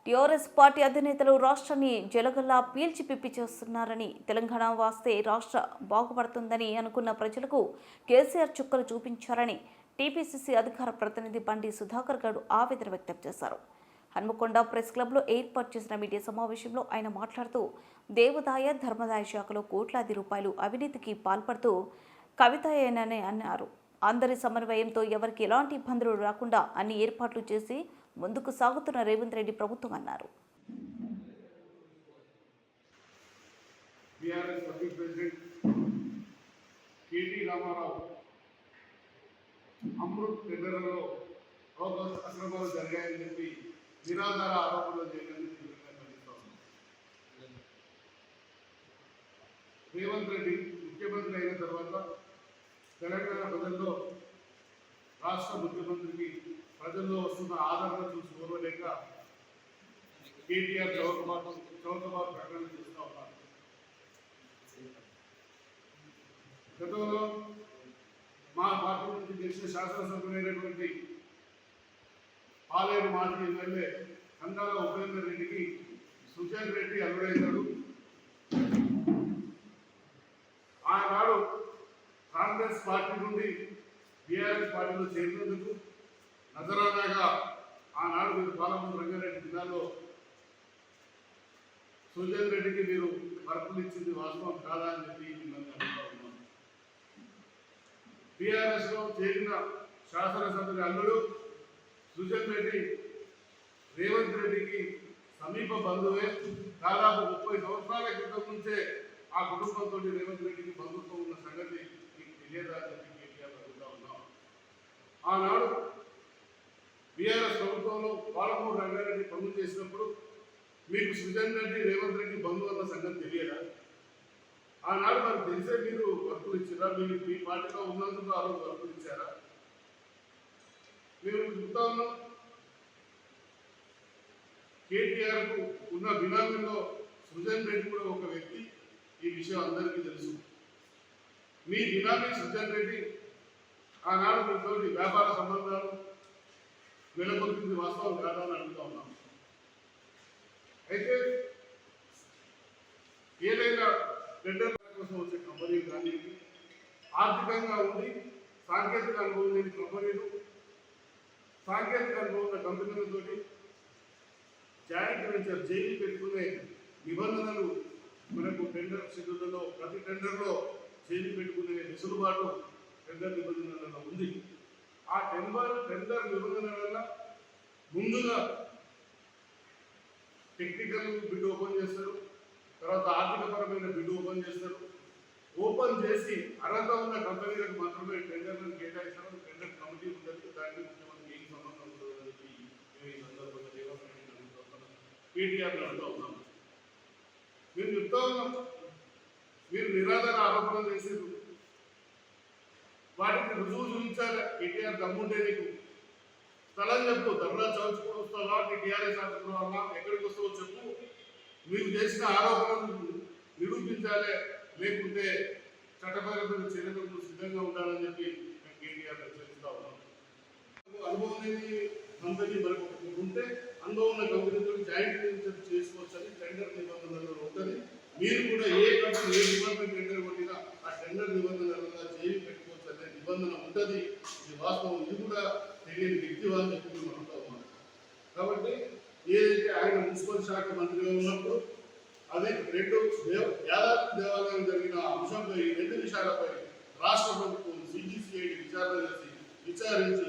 TRS party అధినేతలు రాష్ట్రాన్ని జలగల్లా పీల్చి పిప్పి చేస్తున్నారని, తెలంగాణ వస్తే రాష్ట్ర బాగుపడుతుందని అనుకున్న ప్రజలకు కేసీఆర్ చుక్కలు చూపించారని టీపీసీసీ అధికార ప్రతినిధి బండి సుధాకర్ గౌడ్ ఆవేదన వ్యక్తం చేశారు. హన్మకొండ ప్రెస్ క్లబ్లో ఏర్పాటు చేసిన మీడియా సమావేశంలో ఆయన మాట్లాడుతూ, దేవాదాయ ధర్మాదాయ శాఖలో కోట్లాది రూపాయలు అవినీతికి పాల్పడుతూ కవితయేనని అన్నారు. అందరి సమన్వయంతో ఎవరికి ఎలాంటి ఇబ్బందులు రాకుండా అన్ని ఏర్పాట్లు చేసి ముందుకు సాగుతున్న రేవంత్ రెడ్డి ప్రభుత్వం అన్నారు. అమృత్ టెండర్లలో అక్రమాలు జరిగాయని చెప్పి నిరాధార ఆరోపణలు చేయడానికి రేవంత్ రెడ్డి ముఖ్యమంత్రి అయిన తర్వాత తెలంగాణ ప్రజల్లో రాష్ట్ర ముఖ్యమంత్రికి ప్రజల్లో వస్తున్న ఆదరణ చూసి ఓర్వలేక కేటీఆర్ చౌకబాటు ప్రకటన చేస్తూ ఉన్నారు. గతంలో మా పార్టీ నుంచి గెలిచిన శాసనసభ్యులైనటువంటి పాలేరు మాజీ ఎమ్మెల్యే కందాల ఉపేంద్ర రెడ్డికి సుజన్ రెడ్డి అల్లుడైనాడు. ఆనాడు కాంగ్రెస్ పార్టీ నుండి టీఆర్ఎస్ పార్టీలో చేరినందుకు నజరానాగా ఆనాడు మీరు పాలమూరు రంగారెడ్డి జిల్లాలో సుజన్ రెడ్డికి మీరు వర్కులు ఇచ్చింది వాస్తవం కాదా అని చెప్పి మిమ్మల్ని అడుగుతా ఉన్నాం. టీఆర్ఎస్లో చేరిన శాసనసభ్యుల అల్లుడు సుజన్ రెడ్డి రేవంత్ రెడ్డికి సమీప బంధువే. దాదాపు 30 సంవత్సరాల క్రితం నుంచే ఆ కుటుంబంతో రేవంత్ రెడ్డికి బంధుత్వం ఉన్న సంగతి మీకు తెలియదా అని చెప్పి కేటీఆర్ అడుగుతా ఉన్నాం. ఆనాడు బీఆర్ఎస్ ప్రభుత్వంలో పాలమూరు రంగారెడ్డి పనులు చేసినప్పుడు మీకు సుజన్ రెడ్డి రేవంత్ రెడ్డి బంధువు అన్న సంగతి తెలియదా? ఆనాడు మరి తెలిసే మీరు వర్కులు ఇచ్చారా? మీరు మీ పార్టీలో ఉన్నందుకు ఆ రోజు వర్కులు ఇచ్చారా? మేము చెప్తా ఉన్నాం, కేటీఆర్కు ఉన్న బినామీలో సుజన్ రెడ్డి కూడా ఒక వ్యక్తి. ఈ విషయం అందరికీ తెలుసు. మీ బినామీ సుజన్ రెడ్డి ఆనాడు మీతో వ్యాపార సంబంధాలు నెలకొల్పింది వాస్తవం కాదా అని అడుగుతా ఉన్నాం. అయితే ఏదైనా టెండర్ కోసం వచ్చే కంపెనీలు కానీ ఆర్థికంగా ఉండి సాంకేతిక అనుభవం లేని కంపెనీలు, సాంకేతిక అనుభవం ఉన్న కంపెనీలతో జాయింట్ వెంచర్ జైలు పెట్టుకునే నిబంధనలు మనకు టెండర్ షెడ్యూల్లో ప్రతి టెండర్లో జైలు పెట్టుకునే వెసులుబాటు టెండర్ నిబంధనలలో ఉంది. ఆ టెండర్ నిబంధనల ముందుగా టెక్నికల్ బిడ్ ఓపెన్ చేస్తారు, తర్వాత ఆర్థికపరమైన బిడ్ ఓపెన్ చేస్తారు. ఓపెన్ చేసి అర్హత ఉన్న కంపెనీలకు మాత్రమే టెండర్లను కేటాయిస్తారు. టెండర్ కమిటీ ఉంటుంది, దానికి ముఖ్యమంత్రి ఏం సంబంధం ఉంటుందని చెప్పి ఈ సందర్భంగా కేటీఆర్ అడుగుతూ ఉన్నాం. మేము చెప్తా ఉన్నాం, మీరు నిరాధార ఆరోపణలు చేసేది వాటికి రుజువు చూపించాలి. కేటీఆర్ దమ్ముంటే నీకు స్థలం చెప్పు, ధర్నా చౌక్ కూడా వస్తావా, నీ టీఆర్ఎస్ ఆఫీసులో ఎక్కడికి వస్తావో చెప్పు. మీరు చేసిన ఆరోపణలు నిరూపించాలి, లేకుంటే చట్టపరమైన చర్యలకు సిద్ధంగా ఉండాలని చెప్పి మేము కేటీఆర్ హెచ్చరిస్తా ఉన్నాం. అనుభవం లేని కంపెనీ మనకు ఉంటే అనుభవం ఉన్న కంపెనీతో జాయింట్ వెంచర్ చేసుకోవచ్చని టెండర్ నిబంధనలు ఉంటుంది. మీరు కూడా ఏ కంపెనీ ఏ డిపార్ట్మెంట్ టెండర్ కొట్టినా ఆ టెండర్ నిబంధనలుగా జైలు పెట్టుకోవచ్చు అనే నిబంధన ఉంటుంది. ఇది వాస్తవం. ఇది కూడా తెలియని వ్యక్తి అని చెప్పి మేము అడుగుతా ఉన్నాం. కాబట్టి ఏదైతే ఆయన మున్సిపల్ శాఖ మంత్రిగా ఉన్నప్పుడు అది యాదాద్రి దేవాలయం జరిగిన అంశంపై 2 విషయాలపై రాష్ట్ర ప్రభుత్వం CGCID విచారించి